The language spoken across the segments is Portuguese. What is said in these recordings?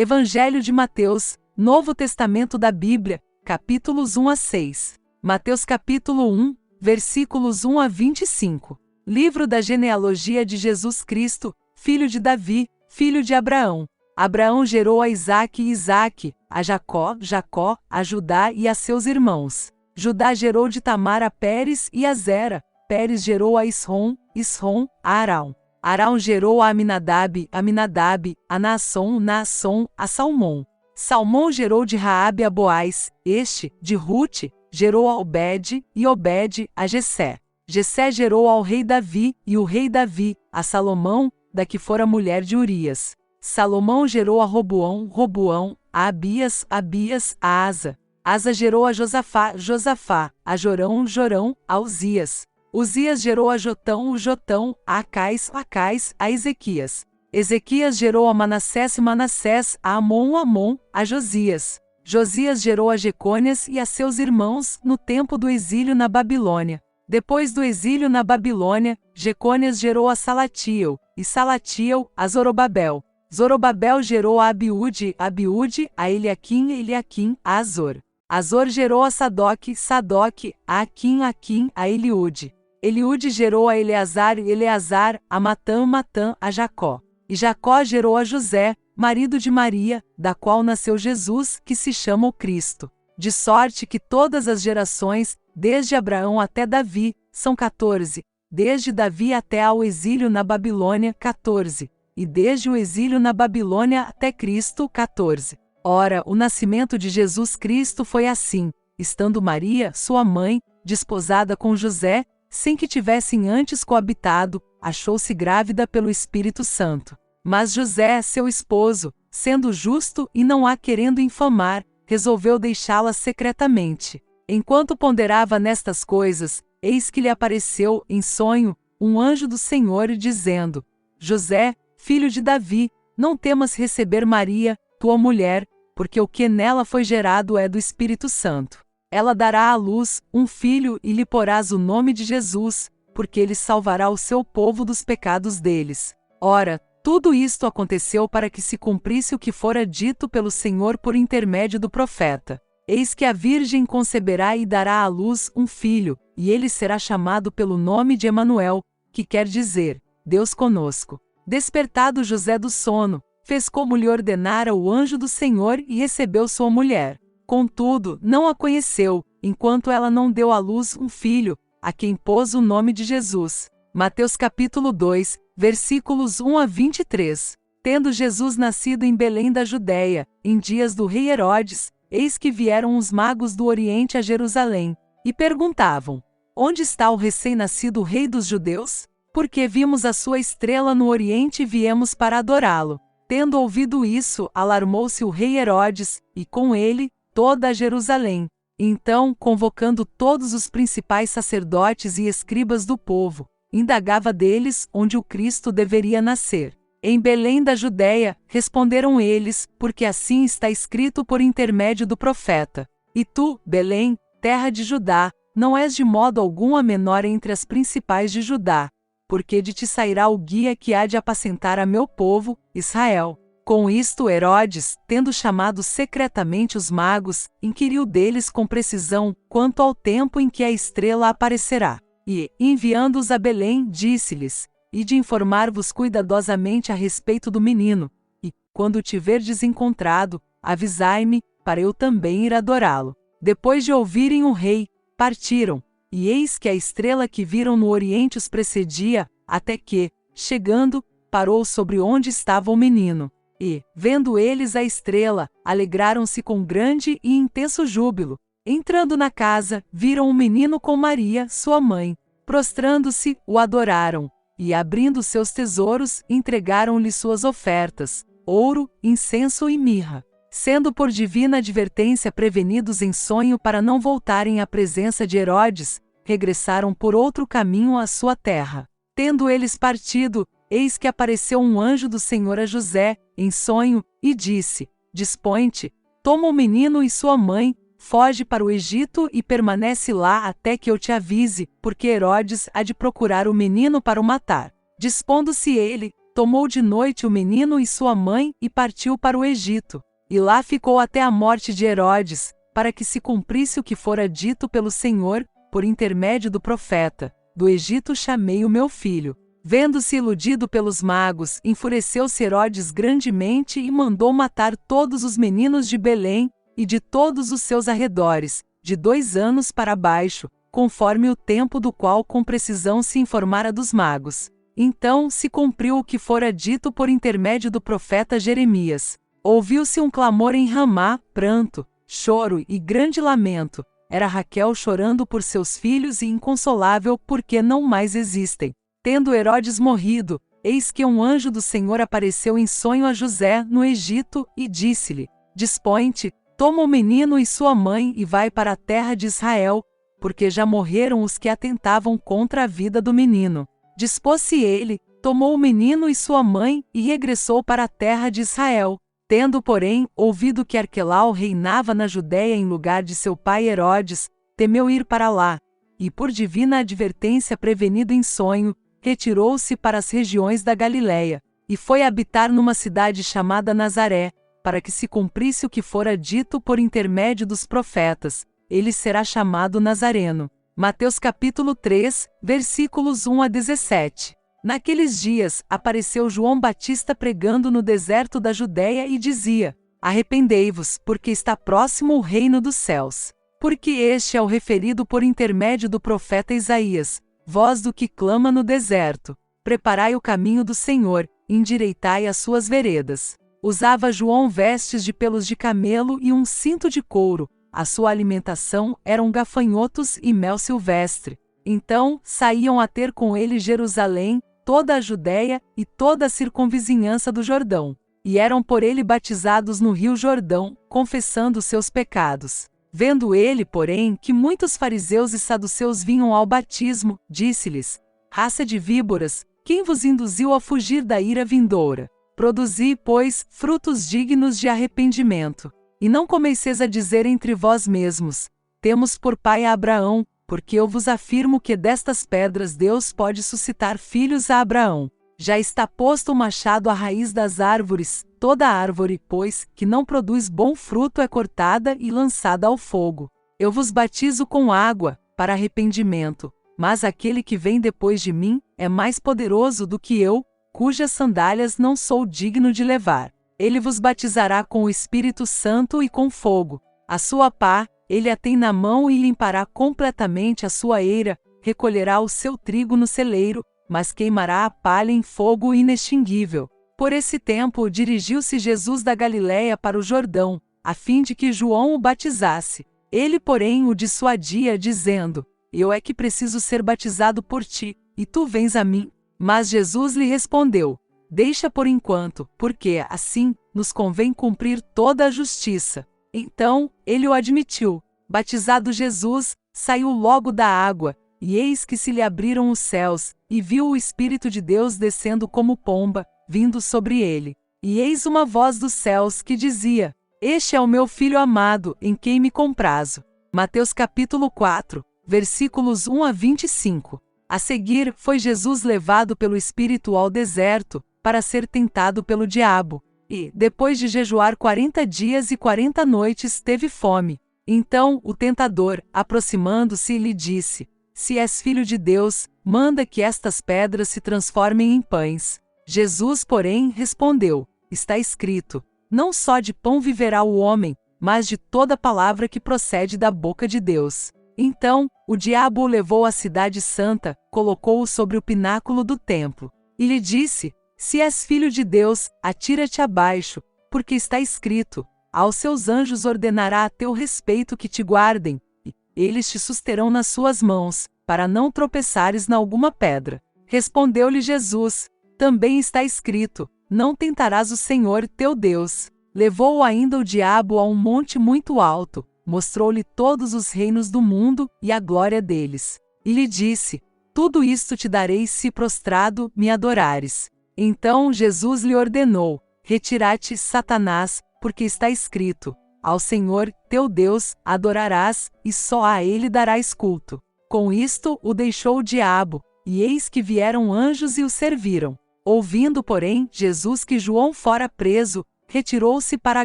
Evangelho de Mateus, Novo Testamento da Bíblia, capítulos 1 a 6. Mateus capítulo 1, versículos 1 a 25. Livro da genealogia de Jesus Cristo, filho de Davi, filho de Abraão. Abraão gerou a Isaque e Isaque, a Jacó, Jacó, a Judá e a seus irmãos. Judá gerou de Tamar a Pérez e a Zera. Pérez gerou a Isrom, Isrom, a Arão. Arão gerou a Aminadab, Aminadab, a Naasson, Naasson, a Salmão. Salmão gerou de Raabe a Boaz, este, de Rute, gerou a Obed, e Obed, a Jessé. Jessé gerou ao rei Davi, e o rei Davi, a Salomão, da que fora mulher de Urias. Salomão gerou a Roboão, Roboão, a Abias, Abias, a Asa. Asa gerou a Josafá, Josafá, a Jorão, Jorão, a Uzias. Uzias gerou a Jotão, o Jotão, a Acais, Acais, a Ezequias. Ezequias gerou a Manassés, Manassés, a Amon, Amon, a Josias. Josias gerou a Jecônias e a seus irmãos no tempo do exílio na Babilônia. Depois do exílio na Babilônia, Jecônias gerou a Salatiel, e Salatiel a Zorobabel. Zorobabel gerou a Abiúde, Abiúde, a Eliaquim, Eliaquim, a Azor. Azor gerou a Sadoque, Sadoque, a Aquim, Aquim, a Eliúde. Eliúde gerou a Eleazar, Eleazar, a Matã, Matã, a Jacó. E Jacó gerou a José, marido de Maria, da qual nasceu Jesus, que se chama o Cristo. De sorte que todas as gerações, desde Abraão até Davi, são 14, desde Davi até ao exílio na Babilônia, 14, e desde o exílio na Babilônia até Cristo, 14. Ora, o nascimento de Jesus Cristo foi assim, estando Maria, sua mãe, desposada com José, sem que tivessem antes coabitado, achou-se grávida pelo Espírito Santo. Mas José, seu esposo, sendo justo e não a querendo infamar, resolveu deixá-la secretamente. Enquanto ponderava nestas coisas, eis que lhe apareceu, em sonho, um anjo do Senhor, dizendo: José, filho de Davi, não temas receber Maria, tua mulher, porque o que nela foi gerado é do Espírito Santo. Ela dará à luz um filho e lhe porás o nome de Jesus, porque ele salvará o seu povo dos pecados deles. Ora, tudo isto aconteceu para que se cumprisse o que fora dito pelo Senhor por intermédio do profeta. Eis que a virgem conceberá e dará à luz um filho, e ele será chamado pelo nome de Emanuel, que quer dizer, Deus conosco. Despertado José do sono, fez como lhe ordenara o anjo do Senhor e recebeu sua mulher. Contudo, não a conheceu, enquanto ela não deu à luz um filho, a quem pôs o nome de Jesus. Mateus capítulo 2, versículos 1 a 23. Tendo Jesus nascido em Belém da Judéia, em dias do rei Herodes, eis que vieram os magos do Oriente a Jerusalém, e perguntavam: Onde está o recém-nascido rei dos judeus? Porque vimos a sua estrela no Oriente e viemos para adorá-lo. Tendo ouvido isso, alarmou-se o rei Herodes, e com ele, toda a Jerusalém. Então, convocando todos os principais sacerdotes e escribas do povo, indagava deles onde o Cristo deveria nascer. Em Belém da Judéia, responderam eles, porque assim está escrito por intermédio do profeta. E tu, Belém, terra de Judá, não és de modo algum a menor entre as principais de Judá, porque de ti sairá o guia que há de apacentar a meu povo, Israel. Com isto Herodes, tendo chamado secretamente os magos, inquiriu deles com precisão quanto ao tempo em que a estrela aparecerá. E, enviando-os a Belém, disse-lhes: Ide informar-vos cuidadosamente a respeito do menino, e, quando o tiverdes encontrado, avisai-me, para eu também ir adorá-lo. Depois de ouvirem o rei, partiram, e eis que a estrela que viram no Oriente os precedia, até que, chegando, parou sobre onde estava o menino. E, vendo eles a estrela, alegraram-se com grande e intenso júbilo. Entrando na casa, viram o menino com Maria, sua mãe. Prostrando-se, o adoraram, e abrindo seus tesouros, entregaram-lhe suas ofertas, ouro, incenso e mirra. Sendo por divina advertência prevenidos em sonho para não voltarem à presença de Herodes, regressaram por outro caminho à sua terra. Tendo eles partido, eis que apareceu um anjo do Senhor a José, em sonho, e disse: Dispõe-te, toma o menino e sua mãe, foge para o Egito e permanece lá até que eu te avise, porque Herodes há de procurar o menino para o matar. Dispondo-se ele, tomou de noite o menino e sua mãe e partiu para o Egito. E lá ficou até a morte de Herodes, para que se cumprisse o que fora dito pelo Senhor, por intermédio do profeta: do Egito chamei o meu filho. Vendo-se iludido pelos magos, enfureceu-se Herodes grandemente e mandou matar todos os meninos de Belém e de todos os seus arredores, de 2 anos para baixo, conforme o tempo do qual com precisão se informara dos magos. Então se cumpriu o que fora dito por intermédio do profeta Jeremias. Ouviu-se um clamor em Ramá, pranto, choro e grande lamento. Era Raquel chorando por seus filhos e inconsolável porque não mais existem. Tendo Herodes morrido, eis que um anjo do Senhor apareceu em sonho a José no Egito e disse-lhe: Dispõe-te, toma o menino e sua mãe e vai para a terra de Israel, porque já morreram os que atentavam contra a vida do menino. Dispôs-se ele, tomou o menino e sua mãe e regressou para a terra de Israel. Tendo, porém, ouvido que Arquelau reinava na Judéia em lugar de seu pai Herodes, temeu ir para lá, e por divina advertência prevenido em sonho, retirou-se para as regiões da Galiléia, e foi habitar numa cidade chamada Nazaré, para que se cumprisse o que fora dito por intermédio dos profetas: ele será chamado Nazareno. Mateus capítulo 3, versículos 1 a 17. Naqueles dias, apareceu João Batista pregando no deserto da Judéia e dizia: Arrependei-vos, porque está próximo o reino dos céus. Porque este é o referido por intermédio do profeta Isaías: voz do que clama no deserto, preparai o caminho do Senhor, endireitai as suas veredas. Usava João vestes de pelos de camelo e um cinto de couro. A sua alimentação eram gafanhotos e mel silvestre. Então, saíam a ter com ele Jerusalém, toda a Judéia e toda a circunvizinhança do Jordão. E eram por ele batizados no rio Jordão, confessando seus pecados. Vendo ele, porém, que muitos fariseus e saduceus vinham ao batismo, disse-lhes: Raça de víboras, quem vos induziu a fugir da ira vindoura? Produzi, pois, frutos dignos de arrependimento. E não começeis a dizer entre vós mesmos: Temos por pai a Abraão, porque eu vos afirmo que destas pedras Deus pode suscitar filhos a Abraão. Já está posto o machado à raiz das árvores. Toda árvore, pois, que não produz bom fruto é cortada e lançada ao fogo. Eu vos batizo com água, para arrependimento, mas aquele que vem depois de mim é mais poderoso do que eu, cujas sandálias não sou digno de levar. Ele vos batizará com o Espírito Santo e com fogo. A sua pá, ele a tem na mão e limpará completamente a sua eira, recolherá o seu trigo no celeiro, mas queimará a palha em fogo inextinguível. Por esse tempo dirigiu-se Jesus da Galiléia para o Jordão, a fim de que João o batizasse. Ele, porém, o dissuadia, dizendo: Eu é que preciso ser batizado por ti, e tu vens a mim. Mas Jesus lhe respondeu: Deixa por enquanto, porque, assim, nos convém cumprir toda a justiça. Então, ele o admitiu. Batizado Jesus, saiu logo da água, e eis que se lhe abriram os céus, e viu o Espírito de Deus descendo como pomba, vindo sobre ele. E eis uma voz dos céus que dizia: Este é o meu Filho amado, em quem me comprazo. Mateus capítulo 4, versículos 1 a 25. A seguir, foi Jesus levado pelo Espírito ao deserto, para ser tentado pelo diabo. E, depois de jejuar 40 dias e 40 noites, teve fome. Então, o tentador, aproximando-se, lhe disse: Se és filho de Deus, manda que estas pedras se transformem em pães. Jesus, porém, respondeu: Está escrito: Não só de pão viverá o homem, mas de toda palavra que procede da boca de Deus. Então, o diabo o levou à cidade santa, colocou-o sobre o pináculo do templo, e lhe disse: Se és filho de Deus, atira-te abaixo, porque está escrito: Aos seus anjos ordenará a teu respeito que te guardem, e eles te susterão nas suas mãos, para não tropeçares na alguma pedra. Respondeu-lhe Jesus: Também está escrito: Não tentarás o Senhor teu Deus. Levou-o ainda o diabo a um monte muito alto, mostrou-lhe todos os reinos do mundo e a glória deles. E lhe disse: Tudo isto te darei se prostrado me adorares. Então Jesus lhe ordenou: Retira-te, Satanás, porque está escrito: Ao Senhor, teu Deus, adorarás, e só a ele darás culto. Com isto o deixou o diabo, e eis que vieram anjos e o serviram. Ouvindo, porém, Jesus que João fora preso, retirou-se para a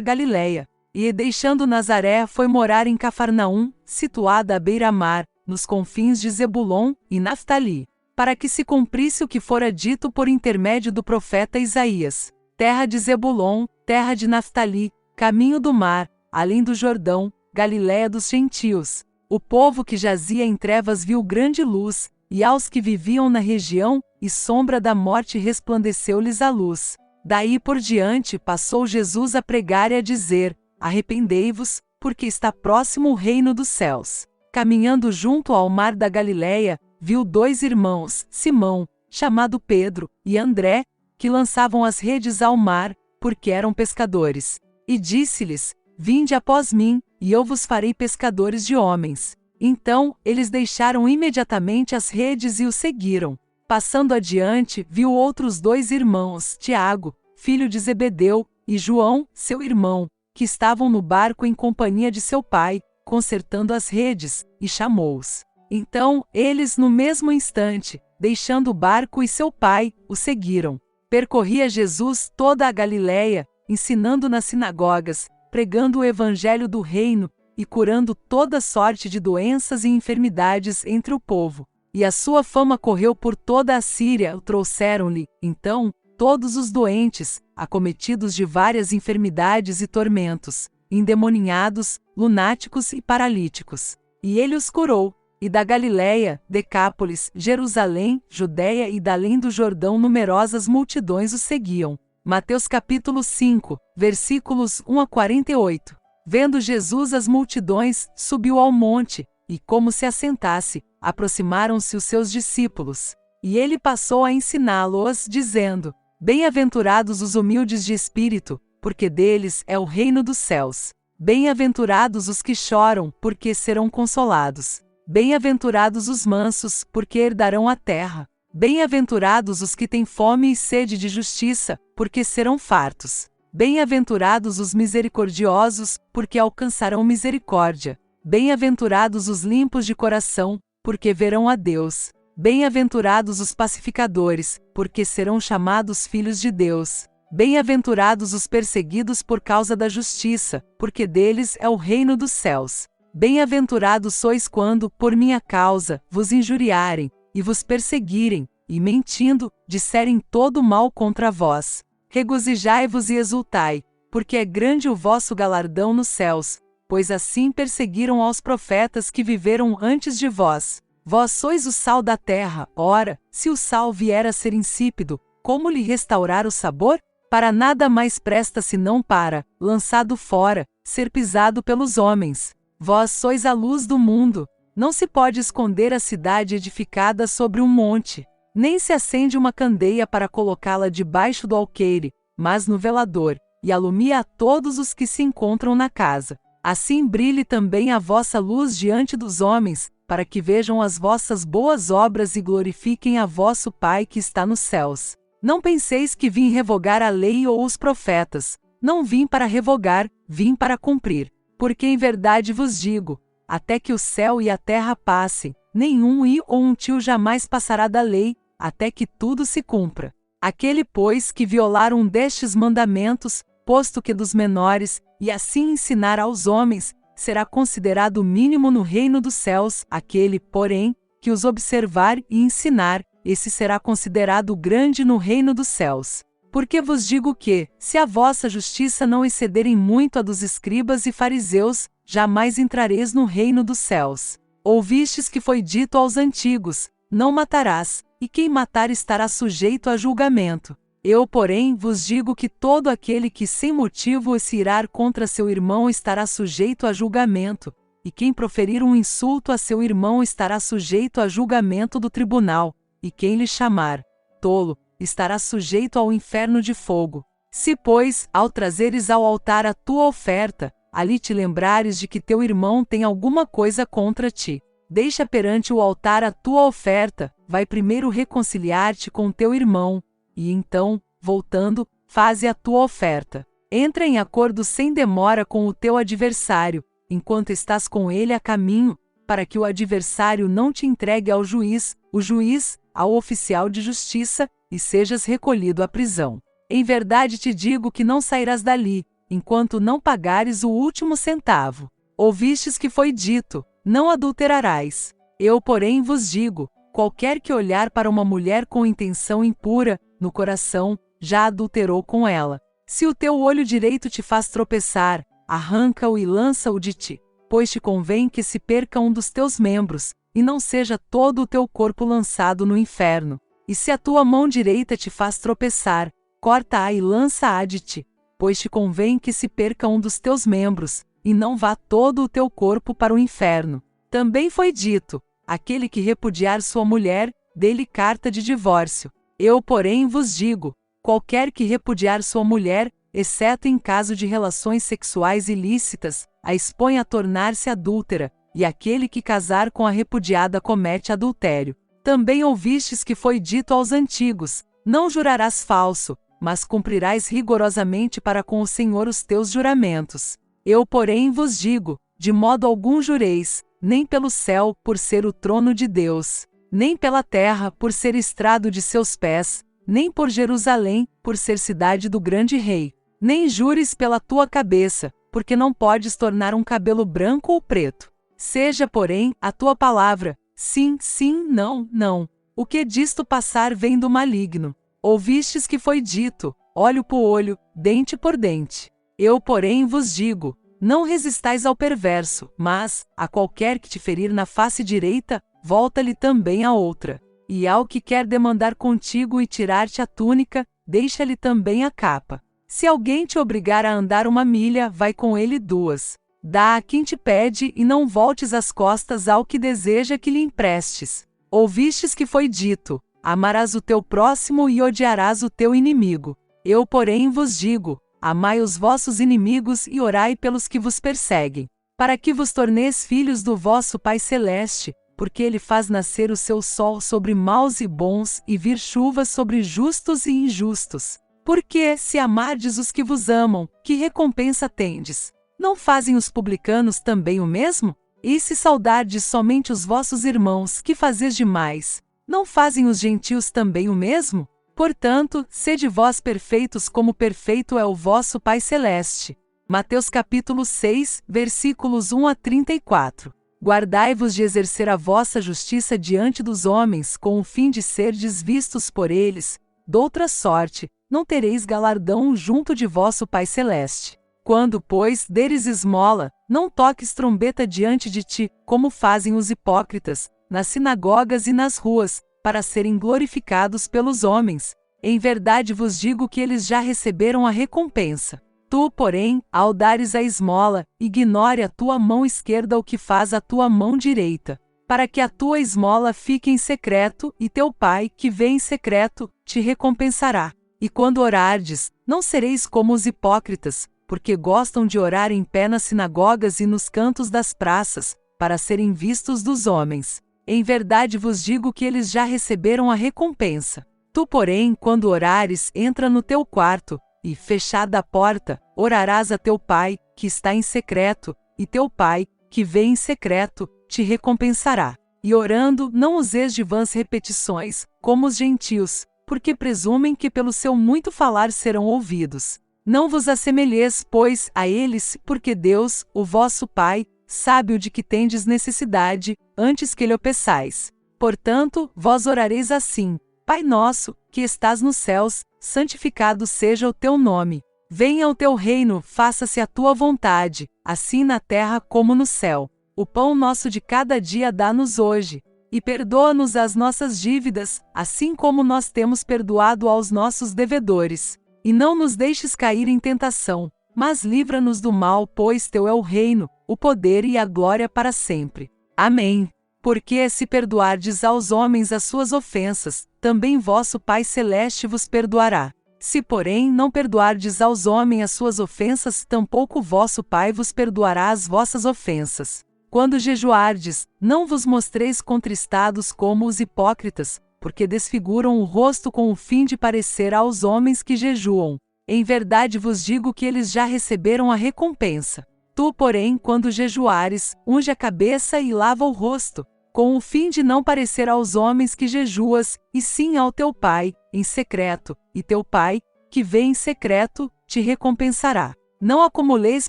Galiléia, e, deixando Nazaré, foi morar em Cafarnaum, situada à beira-mar, nos confins de Zebulon e Naftali, para que se cumprisse o que fora dito por intermédio do profeta Isaías: terra de Zebulon, terra de Naftali, caminho do mar, além do Jordão, Galiléia dos gentios. O povo que jazia em trevas viu grande luz, e aos que viviam na região e sombra da morte resplandeceu-lhes a luz. Daí por diante passou Jesus a pregar e a dizer: arrependei-vos, porque está próximo o reino dos céus. Caminhando junto ao mar da Galiléia, viu 2 irmãos, Simão, chamado Pedro, e André, que lançavam as redes ao mar, porque eram pescadores. E disse-lhes: vinde após mim, e eu vos farei pescadores de homens. Então, eles deixaram imediatamente as redes e o seguiram. Passando adiante, viu outros 2 irmãos, Tiago, filho de Zebedeu, e João, seu irmão, que estavam no barco em companhia de seu pai, consertando as redes, e chamou-os. Então, eles, no mesmo instante, deixando o barco e seu pai, o seguiram. Percorria Jesus toda a Galiléia, ensinando nas sinagogas, pregando o evangelho do reino, e curando toda sorte de doenças e enfermidades entre o povo. E a sua fama correu por toda a Síria. Trouxeram-lhe, então, todos os doentes, acometidos de várias enfermidades e tormentos, endemoninhados, lunáticos e paralíticos. E ele os curou. E da Galiléia, Decápolis, Jerusalém, Judéia e da além do Jordão numerosas multidões o seguiam. Mateus capítulo 5, versículos 1 a 48. Vendo Jesus as multidões, subiu ao monte, e como se assentasse, aproximaram-se os seus discípulos. E ele passou a ensiná-los, dizendo: bem-aventurados os humildes de espírito, porque deles é o reino dos céus. Bem-aventurados os que choram, porque serão consolados. Bem-aventurados os mansos, porque herdarão a terra. Bem-aventurados os que têm fome e sede de justiça, porque serão fartos. Bem-aventurados os misericordiosos, porque alcançarão misericórdia. Bem-aventurados os limpos de coração, porque verão a Deus. Bem-aventurados os pacificadores, porque serão chamados filhos de Deus. Bem-aventurados os perseguidos por causa da justiça, porque deles é o reino dos céus. Bem-aventurados sois quando, por minha causa, vos injuriarem, e vos perseguirem, e mentindo, disserem todo mal contra vós. Regozijai-vos e exultai, porque é grande o vosso galardão nos céus, pois assim perseguiram aos profetas que viveram antes de vós. Vós sois o sal da terra. Ora, se o sal vier a ser insípido, como lhe restaurar o sabor? Para nada mais presta senão para, lançado fora, ser pisado pelos homens. Vós sois a luz do mundo. Não se pode esconder a cidade edificada sobre um monte. Nem se acende uma candeia para colocá-la debaixo do alqueire, mas no velador, e alumia a todos os que se encontram na casa. Assim brilhe também a vossa luz diante dos homens, para que vejam as vossas boas obras e glorifiquem a vosso Pai que está nos céus. Não penseis que vim revogar a lei ou os profetas. Não vim para revogar, vim para cumprir. Porque em verdade vos digo, até que o céu e a terra passem, nenhum i ou um tio jamais passará da lei, até que tudo se cumpra. Aquele, pois, que violar um destes mandamentos, posto que dos menores, e assim ensinar aos homens, será considerado o mínimo no reino dos céus. Aquele, porém, que os observar e ensinar, esse será considerado grande no reino dos céus. Porque vos digo que, se a vossa justiça não excederem muito a dos escribas e fariseus, jamais entrareis no reino dos céus. Ouvistes que foi dito aos antigos: não matarás, e quem matar estará sujeito a julgamento. Eu, porém, vos digo que todo aquele que sem motivo se irar contra seu irmão estará sujeito a julgamento, e quem proferir um insulto a seu irmão estará sujeito a julgamento do tribunal, e quem lhe chamar tolo, estará sujeito ao inferno de fogo. Se, pois, ao trazeres ao altar a tua oferta, ali te lembrares de que teu irmão tem alguma coisa contra ti, deixa perante o altar a tua oferta, vai primeiro reconciliar-te com teu irmão, e então, voltando, faze a tua oferta. Entra em acordo sem demora com o teu adversário, enquanto estás com ele a caminho, para que o adversário não te entregue ao juiz, o juiz, ao oficial de justiça, e sejas recolhido à prisão. Em verdade te digo que não sairás dali, enquanto não pagares o último centavo. Ouvistes que foi dito: não adulterarás. Eu, porém, vos digo: qualquer que olhar para uma mulher com intenção impura, no coração, já adulterou com ela. Se o teu olho direito te faz tropeçar, arranca-o e lança-o de ti, pois te convém que se perca um dos teus membros, e não seja todo o teu corpo lançado no inferno. E se a tua mão direita te faz tropeçar, corta-a e lança-a de ti, pois te convém que se perca um dos teus membros, e não vá todo o teu corpo para o inferno. Também foi dito: aquele que repudiar sua mulher, dê-lhe carta de divórcio. Eu, porém, vos digo: qualquer que repudiar sua mulher, exceto em caso de relações sexuais ilícitas, a expõe a tornar-se adúltera, e aquele que casar com a repudiada comete adultério. Também ouvistes que foi dito aos antigos: não jurarás falso, mas cumprirás rigorosamente para com o Senhor os teus juramentos. Eu, porém, vos digo: de modo algum jureis, nem pelo céu, por ser o trono de Deus, nem pela terra, por ser estrado de seus pés, nem por Jerusalém, por ser cidade do grande rei. Nem jures pela tua cabeça, porque não podes tornar um cabelo branco ou preto. Seja, porém, a tua palavra, sim, sim, não, não. O que disto passar vem do maligno. Ouvistes que foi dito: olho por olho, dente por dente. Eu, porém, vos digo: não resistais ao perverso, mas, a qualquer que te ferir na face direita, volta-lhe também a outra. E ao que quer demandar contigo e tirar-te a túnica, deixa-lhe também a capa. Se alguém te obrigar a andar 1 milha, vai com ele 2. Dá a quem te pede e não voltes as costas ao que deseja que lhe emprestes. Ouvistes que foi dito: amarás o teu próximo e odiarás o teu inimigo. Eu, porém, vos digo: amai os vossos inimigos e orai pelos que vos perseguem, para que vos torneis filhos do vosso Pai Celeste, porque Ele faz nascer o seu sol sobre maus e bons e vir chuvas sobre justos e injustos. Porque, se amardes os que vos amam, que recompensa tendes? Não fazem os publicanos também o mesmo? E se saudardes somente os vossos irmãos, que fazeis demais? Não fazem os gentios também o mesmo? Portanto, sede vós perfeitos como perfeito é o vosso Pai Celeste. Mateus capítulo 6, versículos 1 a 34. Guardai-vos de exercer a vossa justiça diante dos homens, com o fim de serdes vistos por eles. Doutra sorte, não tereis galardão junto de vosso Pai Celeste. Quando, pois, deres esmola, não toques trombeta diante de ti, como fazem os hipócritas, nas sinagogas e nas ruas, para serem glorificados pelos homens. Em verdade vos digo que eles já receberam a recompensa. Tu, porém, ao dares a esmola, ignore a tua mão esquerda o que faz a tua mão direita, para que a tua esmola fique em secreto, e teu Pai, que vê em secreto, te recompensará. E quando orardes, não sereis como os hipócritas, porque gostam de orar em pé nas sinagogas e nos cantos das praças, para serem vistos dos homens. Em verdade vos digo que eles já receberam a recompensa. Tu, porém, quando orares, entra no teu quarto, e, fechada a porta, orarás a teu Pai, que está em secreto, e teu Pai, que vê em secreto, te recompensará. E orando, não useis de vãs repetições, como os gentios, porque presumem que pelo seu muito falar serão ouvidos. Não vos assemelheis, pois, a eles, porque Deus, o vosso Pai, sabe o de que tendes necessidade, antes que lhe o peçais. Portanto, vós orareis assim: Pai nosso, que estás nos céus, santificado seja o teu nome. Venha o teu reino, faça-se a tua vontade, assim na terra como no céu. O pão nosso de cada dia dá-nos hoje. E perdoa-nos as nossas dívidas, assim como nós temos perdoado aos nossos devedores. E não nos deixes cair em tentação, mas livra-nos do mal, pois teu é o reino, o poder e a glória para sempre. Amém. Porque se perdoardes aos homens as suas ofensas, também vosso Pai Celeste vos perdoará. Se, porém, não perdoardes aos homens as suas ofensas, tampouco vosso Pai vos perdoará as vossas ofensas. Quando jejuardes, não vos mostreis contristados como os hipócritas, porque desfiguram o rosto com o fim de parecer aos homens que jejuam. Em verdade vos digo que eles já receberam a recompensa. Tu, porém, quando jejuares, unge a cabeça e lava o rosto, com o fim de não parecer aos homens que jejuas, e sim ao teu Pai, em secreto, e teu Pai, que vê em secreto, te recompensará. Não acumuleis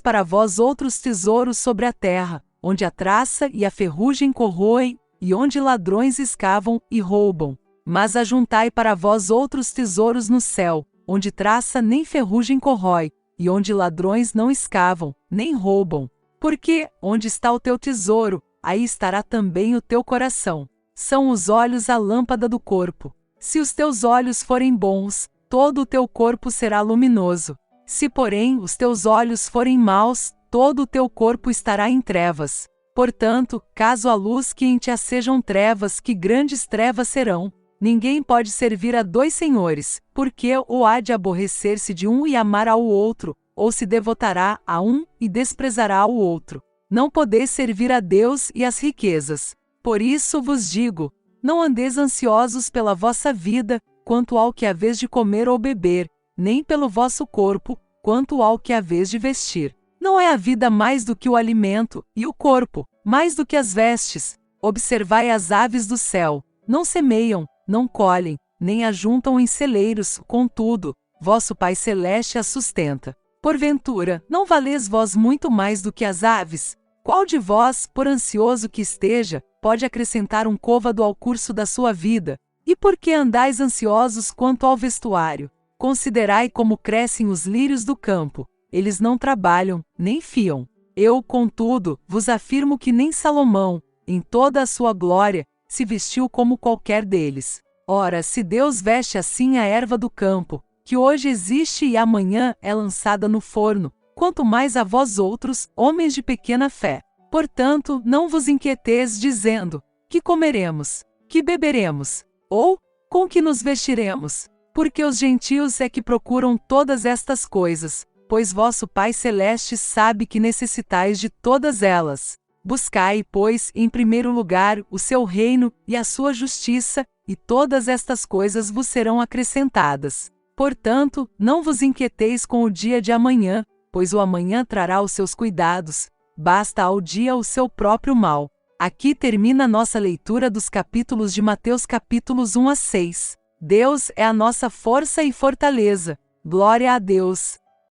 para vós outros tesouros sobre a terra, onde a traça e a ferrugem corroem, e onde ladrões escavam e roubam. Mas ajuntai para vós outros tesouros no céu, onde traça nem ferrugem corrói, e onde ladrões não escavam, nem roubam. Porque, onde está o teu tesouro, aí estará também o teu coração. São os olhos a lâmpada do corpo. Se os teus olhos forem bons, todo o teu corpo será luminoso. Se, porém, os teus olhos forem maus, todo o teu corpo estará em trevas. Portanto, caso a luz que em ti sejam trevas, que grandes trevas serão. Ninguém pode servir a dois senhores, porque ou há de aborrecer-se de um e amar ao outro, ou se devotará a um e desprezará ao outro. Não podeis servir a Deus e às riquezas. Por isso vos digo, não andeis ansiosos pela vossa vida, quanto ao que haveis de comer ou beber, nem pelo vosso corpo, quanto ao que haveis de vestir. Não é a vida mais do que o alimento, e o corpo, mais do que as vestes? Observai as aves do céu, não semeiam, não colhem, nem ajuntam em celeiros, contudo, vosso Pai Celeste as sustenta. Porventura, não valeis vós muito mais do que as aves? Qual de vós, por ansioso que esteja, pode acrescentar um côvado ao curso da sua vida? E por que andais ansiosos quanto ao vestuário? Considerai como crescem os lírios do campo. Eles não trabalham, nem fiam. Eu, contudo, vos afirmo que nem Salomão, em toda a sua glória, se vestiu como qualquer deles. Ora, se Deus veste assim a erva do campo, que hoje existe e amanhã é lançada no forno, quanto mais a vós outros, homens de pequena fé. Portanto, não vos inquieteis dizendo, que comeremos, que beberemos, ou, com que nos vestiremos? Porque os gentios é que procuram todas estas coisas, pois vosso Pai Celeste sabe que necessitais de todas elas. Buscai, pois, em primeiro lugar, o seu reino e a sua justiça, e todas estas coisas vos serão acrescentadas. Portanto, não vos inquieteis com o dia de amanhã, pois o amanhã trará os seus cuidados. Basta ao dia o seu próprio mal. Aqui termina nossa leitura dos capítulos de Mateus capítulos 1 a 6. Deus é a nossa força e fortaleza. Glória a Deus!